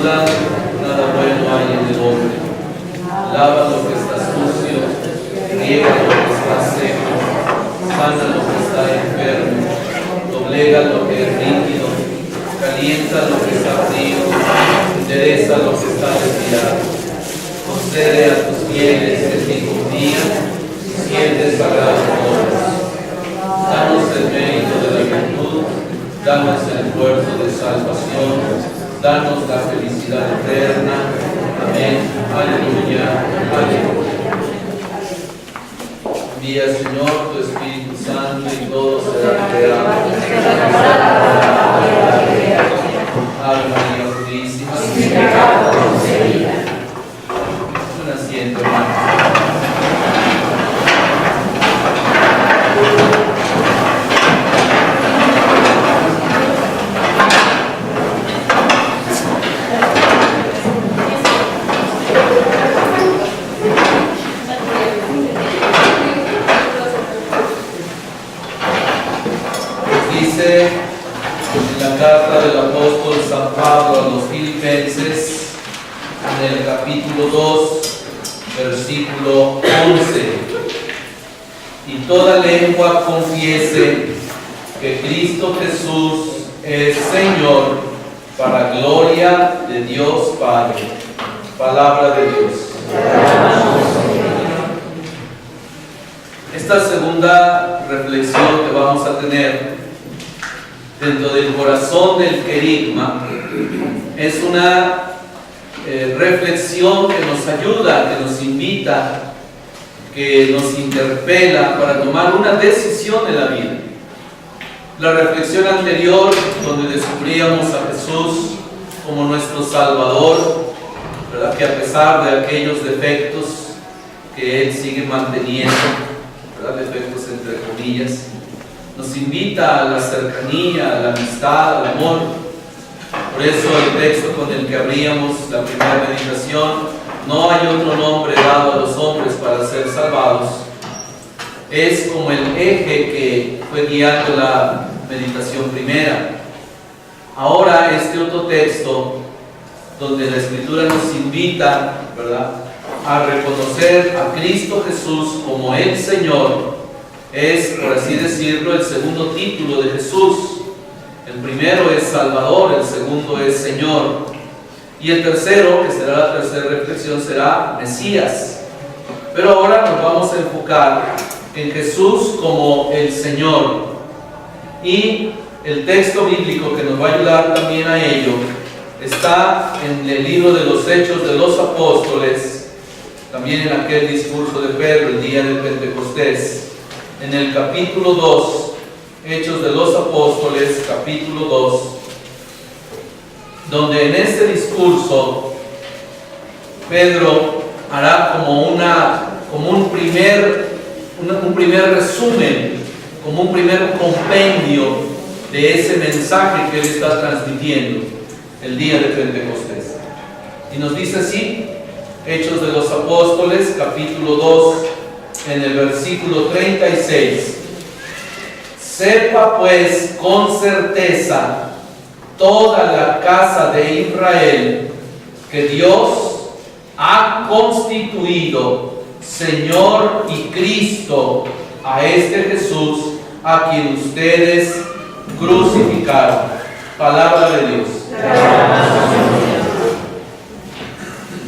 ayudan, nada bueno hay en el hombre. Lava lo que está sucio, riega lo que está seco, sana lo que está enfermo, doblega lo que es rígido, calienta lo que está frío, endereza lo que está desviado. Concede a tus fieles que te confían, siete sagrados dones. Danos el mérito de la virtud, danos el esfuerzo de salvación, danos la felicidad eterna. Amén. Aleluya. Aleluya. Envía, Señor, tu Espíritu Santo y todo será creado. Ave María Purísima. Un asiento, hermano. Dice en la carta del apóstol San Pablo a los Filipenses, en el capítulo 2, versículo 11: y toda lengua confiese que Cristo Jesús es Señor, para gloria de Dios Padre. Palabra de Dios. Esta segunda reflexión que vamos a tener dentro del corazón del querigma es una reflexión que nos ayuda, que nos invita, que nos interpela para tomar una decisión en la vida. La reflexión anterior, donde descubríamos a Jesús como nuestro Salvador, ¿verdad?, que a pesar de aquellos defectos que Él sigue manteniendo, ¿verdad?, defectos entre comillas, nos invita a la cercanía, a la amistad, al amor. Por eso el texto con el que abríamos la primera meditación, no hay otro nombre dado a los hombres para ser salvados, es como el eje que fue guiando la meditación primera. Ahora este otro texto, donde la Escritura nos invita, ¿verdad?, a reconocer a Cristo Jesús como el Señor, es, por así decirlo, el segundo título de Jesús. El primero es Salvador, el segundo es Señor, y el tercero, que será la tercera reflexión, será Mesías. Pero ahora nos vamos a enfocar en Jesús como el Señor, y el texto bíblico que nos va a ayudar también a ello está en el libro de los Hechos de los Apóstoles, también en aquel discurso de Pedro el día de Pentecostés, en el capítulo 2, Hechos de los Apóstoles, capítulo 2, donde en este discurso Pedro hará como un primer resumen, como un primer compendio de ese mensaje que él está transmitiendo el día de Pentecostés. Y nos dice así, Hechos de los Apóstoles, capítulo 2, en el versículo 36: sepa pues con certeza toda la casa de Israel que Dios ha constituido Señor y Cristo a este Jesús a quien ustedes crucificaron. Palabra de Dios.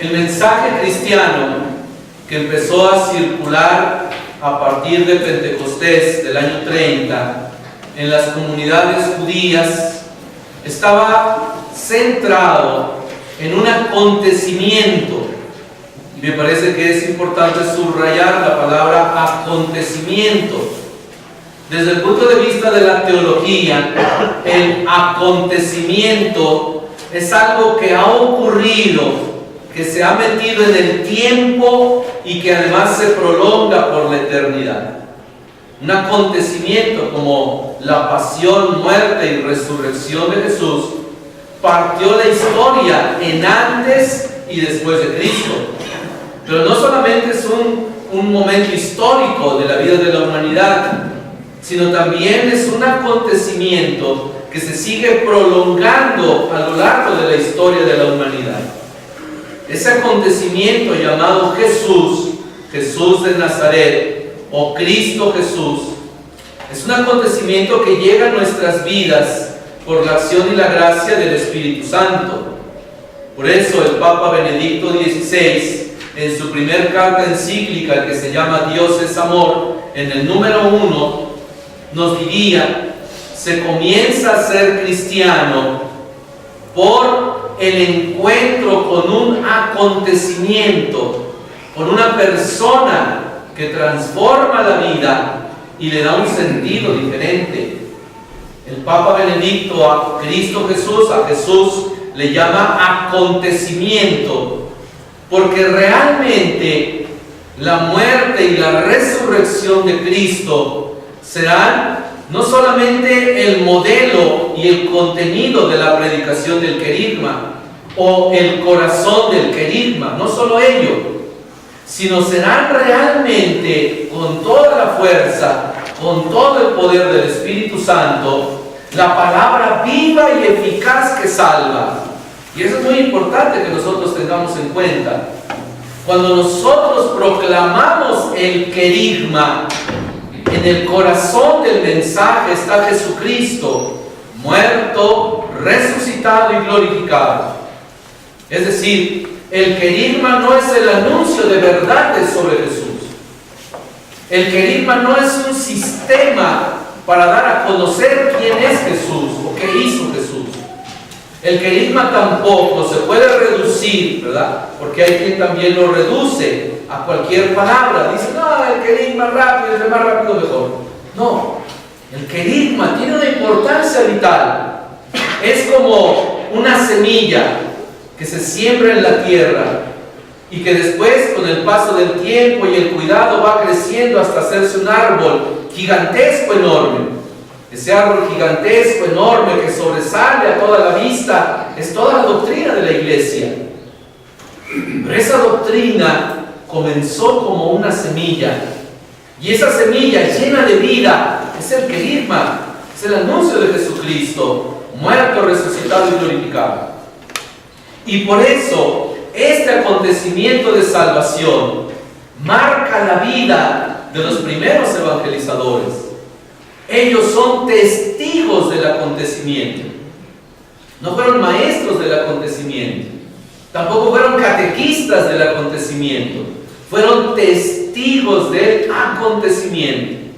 El mensaje cristiano que empezó a circular a partir de Pentecostés del año 30 en las comunidades judías estaba centrado en un acontecimiento, y me parece que es importante subrayar la palabra acontecimiento. Desde el punto de vista de la teología, el acontecimiento es algo que ha ocurrido, que se ha metido en el tiempo y que además se prolonga por la eternidad. Un acontecimiento como la pasión, muerte y resurrección de Jesús partió la historia en antes y después de Cristo. Pero no solamente es un momento histórico de la vida de la humanidad, sino también es un acontecimiento que se sigue prolongando a lo largo de la historia de la humanidad. Ese acontecimiento llamado Jesús de Nazaret o Cristo Jesús, es un acontecimiento que llega a nuestras vidas por la acción y la gracia del Espíritu Santo. Por eso el Papa Benedicto XVI, en su primer carta encíclica que se llama Dios es Amor, en el número 1, nos diría: se comienza a ser cristiano por el encuentro con un acontecimiento, con una persona que transforma la vida y le da un sentido diferente. El Papa Benedicto a Cristo Jesús, a Jesús, le llama acontecimiento, porque realmente la muerte y la resurrección de Cristo serán no solamente el modelo y el contenido de la predicación del querigma o el corazón del querigma, no solo ello, sino serán realmente con toda la fuerza, con todo el poder del Espíritu Santo, la palabra viva y eficaz que salva. Y eso es muy importante que nosotros tengamos en cuenta. Cuando nosotros proclamamos el querigma, en el corazón del mensaje está Jesucristo, muerto, resucitado y glorificado. Es decir, el querigma no es el anuncio de verdades sobre Jesús. El querigma no es un sistema para dar a conocer quién es Jesús o qué hizo Jesús. El querigma tampoco se puede reducir, ¿verdad? Porque hay quien también lo reduce a cualquier palabra. Dice, no, el querigma rápido, entre más rápido mejor. No, el querigma tiene una importancia vital. Es como una semilla que se siembra en la tierra y que después, con el paso del tiempo y el cuidado, va creciendo hasta hacerse un árbol gigantesco, enorme. Ese árbol gigantesco, enorme, que sobresale a toda la vista, es toda la doctrina de la iglesia. Pero esa doctrina comenzó como una semilla, y esa semilla llena de vida es el querigma, es el anuncio de Jesucristo, muerto, resucitado y glorificado. Y por eso, este acontecimiento de salvación marca la vida de los primeros evangelizadores. Ellos son testigos del acontecimiento. No fueron maestros del acontecimiento, tampoco fueron catequistas del acontecimiento, fueron testigos del acontecimiento.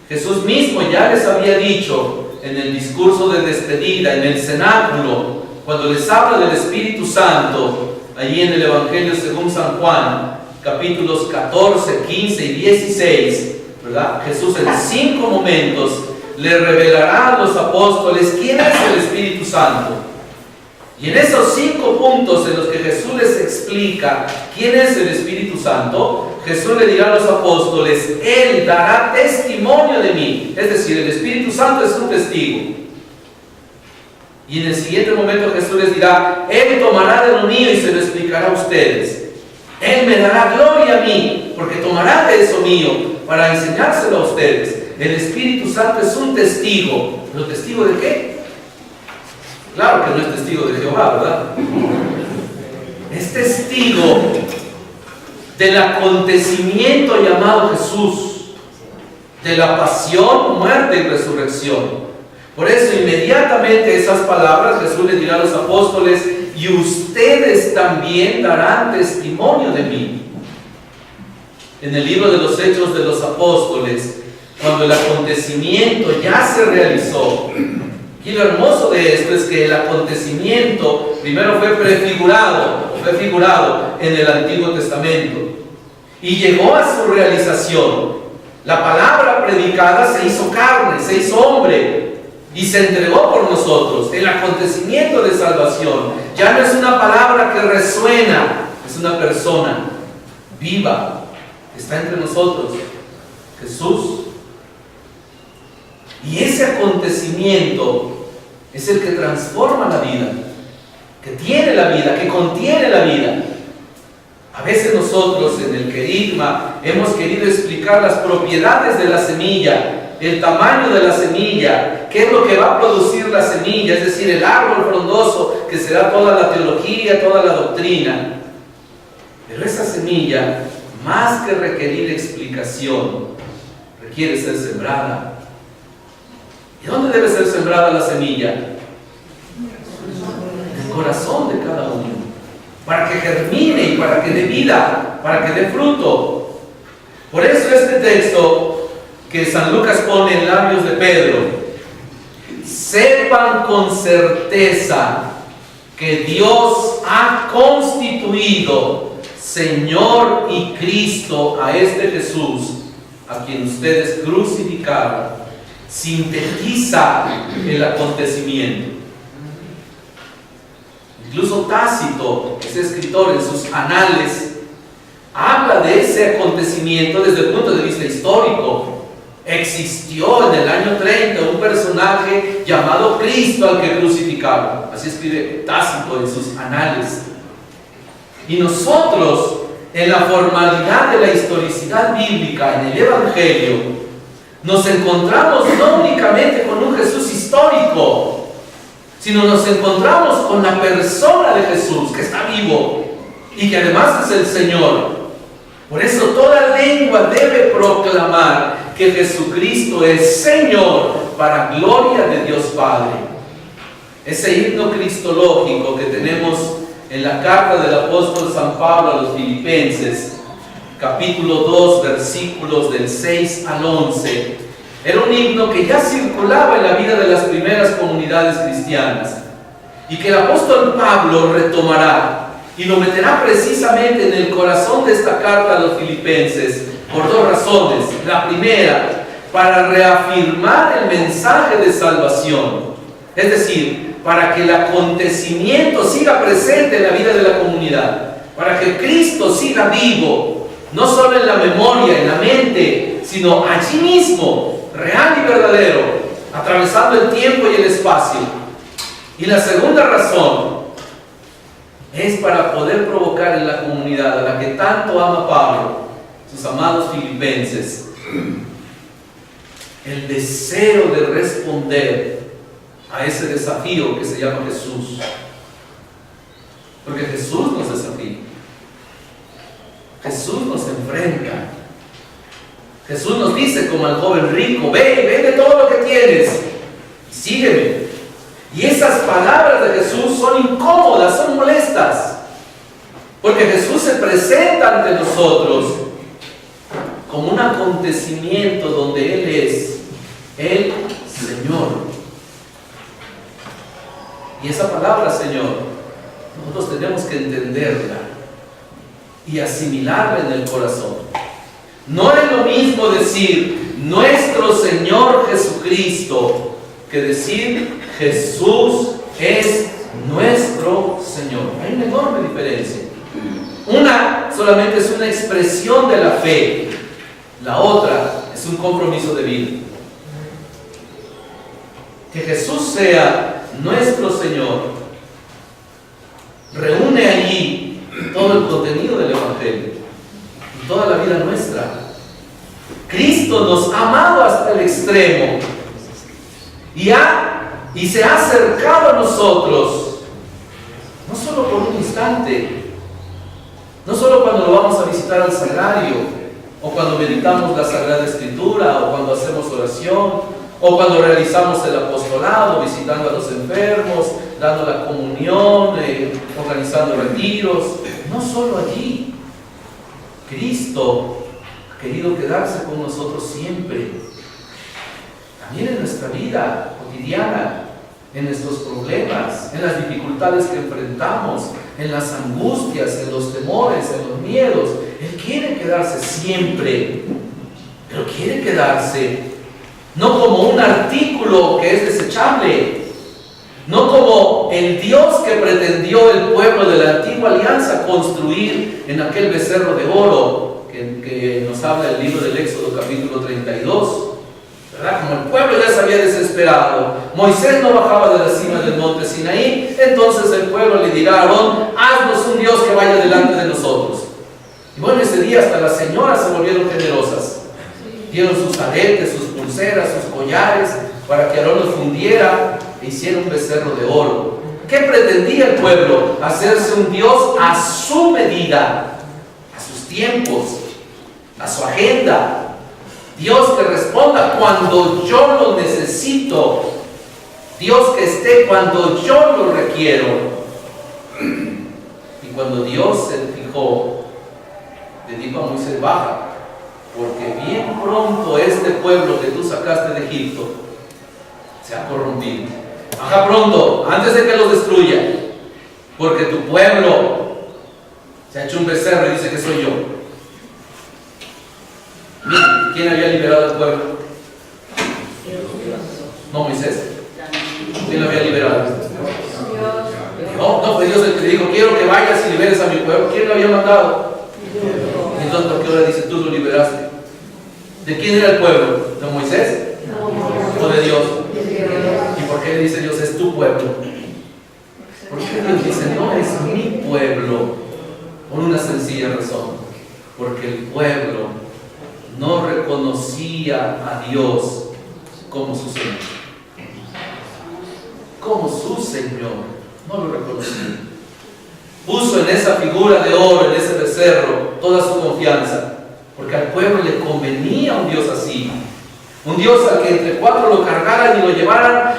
Jesús mismo ya les había dicho en el discurso de despedida, en el cenáculo, cuando les habla del Espíritu Santo, allí en el Evangelio según San Juan, capítulos 14, 15 y 16, ¿verdad? Jesús en 5 momentos le revelará a los apóstoles quién es el Espíritu Santo. Y en esos 5 puntos en los que Jesús les explica quién es el Espíritu Santo, Jesús le dirá a los apóstoles, Él dará testimonio de mí. Es decir, el Espíritu Santo es un testigo. Y en el siguiente momento Jesús les dirá, Él tomará de lo mío y se lo explicará a ustedes. Él me dará gloria a mí, porque tomará de eso mío para enseñárselo a ustedes. El Espíritu Santo es un testigo. ¿Pero testigo de qué? Claro que no es testigo de Jehová, ¿verdad? Es testigo del acontecimiento llamado Jesús, de la pasión, muerte y resurrección. Por eso inmediatamente esas palabras Jesús les dirá a los apóstoles, y ustedes también darán testimonio de mí. En el libro de los Hechos de los Apóstoles, cuando el acontecimiento ya se realizó, y lo hermoso de esto es que el acontecimiento primero fue figurado en el Antiguo Testamento y llegó a su realización. La palabra predicada se hizo carne, se hizo hombre y se entregó por nosotros. El acontecimiento de salvación ya no es una palabra que resuena, es una persona viva, está entre nosotros, Jesús. Y ese acontecimiento es el que transforma la vida, que tiene la vida, que contiene la vida. A veces nosotros en el querigma hemos querido explicar las propiedades de la semilla el tamaño de la semilla, qué es lo que va a producir la semilla, es decir, el árbol frondoso que será toda la teología, toda la doctrina. Pero esa semilla, más que requerir explicación, requiere ser sembrada. ¿Y dónde debe ser sembrada la semilla? En el corazón de cada uno, para que germine y para que dé vida, para que dé fruto. Por eso este texto que San Lucas pone en labios de Pedro: sepan con certeza que Dios ha constituido Señor y Cristo a este Jesús, a quien ustedes crucificaron. Sintetiza el acontecimiento. Incluso Tácito, ese escritor, en sus anales, habla de ese acontecimiento desde el punto de vista histórico. Existió en el año 30 un personaje llamado Cristo al que crucificaron. Así escribe Tácito en sus anales. Y nosotros, en la formalidad de la historicidad bíblica, en el Evangelio, nos encontramos no únicamente con un Jesús histórico, sino nos encontramos con la persona de Jesús, que está vivo y que además es el Señor. Por eso toda lengua debe proclamar que Jesucristo es Señor, para gloria de Dios Padre. Ese himno cristológico que tenemos en la carta del apóstol San Pablo a los Filipenses, capítulo 2, versículos del 6 al 11, era un himno que ya circulaba en la vida de las primeras comunidades cristianas y que el apóstol Pablo retomará y lo meterá precisamente en el corazón de esta carta a los Filipenses por dos razones. La primera, para reafirmar el mensaje de salvación, es decir, para que el acontecimiento siga presente en la vida de la comunidad, para que Cristo siga vivo, no solo en la memoria, en la mente, sino allí mismo, real y verdadero, atravesando el tiempo y el espacio. Y la segunda razón es para poder provocar en la comunidad a la que tanto ama Pablo, sus amados filipenses, el deseo de responder a ese desafío que se llama Jesús. Porque Jesús nos desafía, Jesús nos enfrenta, Jesús nos dice como al joven rico: ve y vende todo lo que tienes y sígueme. Y esas palabras de Jesús son incómodas, son molestas, porque Jesús se presenta ante nosotros como un acontecimiento donde Él es el Señor. Y esa palabra, Señor, nosotros tenemos que entenderla y asimilarla en el corazón. No es lo mismo decir nuestro Señor Jesucristo que decir Jesús es nuestro Señor. Hay una enorme diferencia. Una solamente es una expresión de la fe, la otra es un compromiso de vida. Que Jesús sea nuestro Señor reúne allí todo el contenido del Evangelio y toda la vida nuestra. Cristo nos ha amado hasta el extremo y se ha acercado a nosotros, no solo por un instante, no solo cuando lo vamos a visitar al sagrario, o cuando meditamos la Sagrada Escritura, o cuando hacemos oración, o cuando realizamos el apostolado, visitando a los enfermos, dando la comunión, organizando retiros. No solo allí. Cristo ha querido quedarse con nosotros siempre. También en nuestra vida cotidiana, en nuestros problemas, en las dificultades que enfrentamos, en las angustias, en los temores, en los miedos. Él quiere quedarse siempre, pero quiere quedarse no como un artículo que es desechable, no como el Dios que pretendió el pueblo de la antigua alianza construir en aquel becerro de oro que nos habla el libro del Éxodo capítulo 32, ¿verdad? Como el pueblo ya se había desesperado, Moisés no bajaba de la cima del monte Sinaí, entonces el pueblo le dirá a Aarón: haznos un Dios que vaya delante de nosotros. Y bueno, ese día hasta las señoras se volvieron generosas, dieron sus aretes, sus pulseras, pulseras, sus collares, para que Aarón los fundiera e hiciera un becerro de oro. ¿Qué pretendía el pueblo? Hacerse un Dios a su medida, a sus tiempos, a su agenda. Dios que responda cuando yo lo necesito. Dios que esté cuando yo lo requiero. Y cuando Dios se fijó, le dijo a Moisés: baja, porque bien pronto este pueblo que tú sacaste de Egipto se ha corrompido. Baja pronto, antes de que los destruya, porque tu pueblo se ha hecho un becerro y dice que soy yo. Miren, ¿quién había liberado al pueblo? No, Moisés. ¿Quién lo había liberado? No, fue Dios el que le dijo: quiero que vayas y liberes a mi pueblo. ¿Quién lo había mandado? Entonces, ¿por qué ahora dice tú lo liberaste? ¿De quién era el pueblo? ¿De Moisés? ¿O de Dios? ¿Y por qué le dice Dios es tu pueblo? ¿Por qué Dios dice no es mi pueblo? Por una sencilla razón: porque el pueblo no reconocía a Dios como su Señor. Como su Señor, no lo reconocía. Puso en esa figura de oro, en ese becerro, toda su confianza, porque al pueblo le convenía un Dios así, un Dios al que entre cuatro lo cargaran y lo llevaran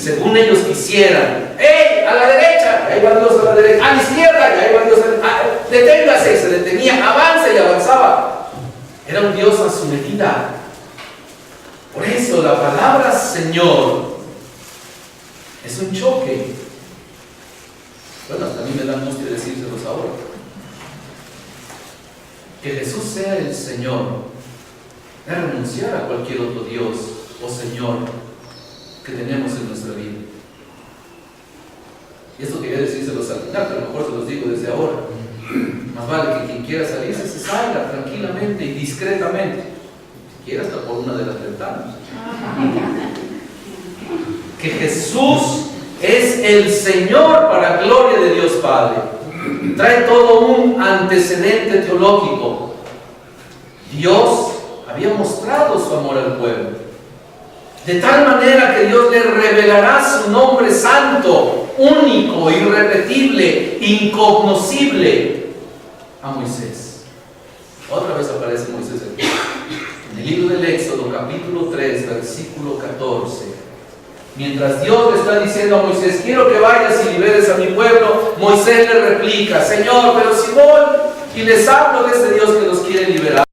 según ellos quisieran. ¡Ey! A la derecha, ahí va Dios a la derecha; a la izquierda, ahí va Dios a la... deténgase, se detenía; avance y avanzaba. Era un Dios a su medida. Por eso la palabra Señor es un choque. Bueno, hasta a mí me da angustia decírselos ahora. Que Jesús sea el Señor es renunciar a cualquier otro Dios o Señor que tenemos en nuestra vida. Y esto quería decírselos al final, pero a lo mejor se los digo desde ahora. Más vale que quien quiera salirse se salga tranquilamente y discretamente, si quiera hasta por una de las ventanas. Que Jesús es el Señor para gloria de Dios Padre. Trae todo un antecedente teológico. Dios había mostrado su amor al pueblo, de tal manera que Dios le revelará su nombre santo, único, irrepetible, incognoscible a Moisés. Otra vez aparece Moisés aquí, en el libro del Éxodo, capítulo 3, versículo 14. Mientras Dios le está diciendo a Moisés: quiero que vayas y liberes a mi pueblo, Moisés le replica: Señor, pero si voy y les hablo de ese Dios que los quiere liberar,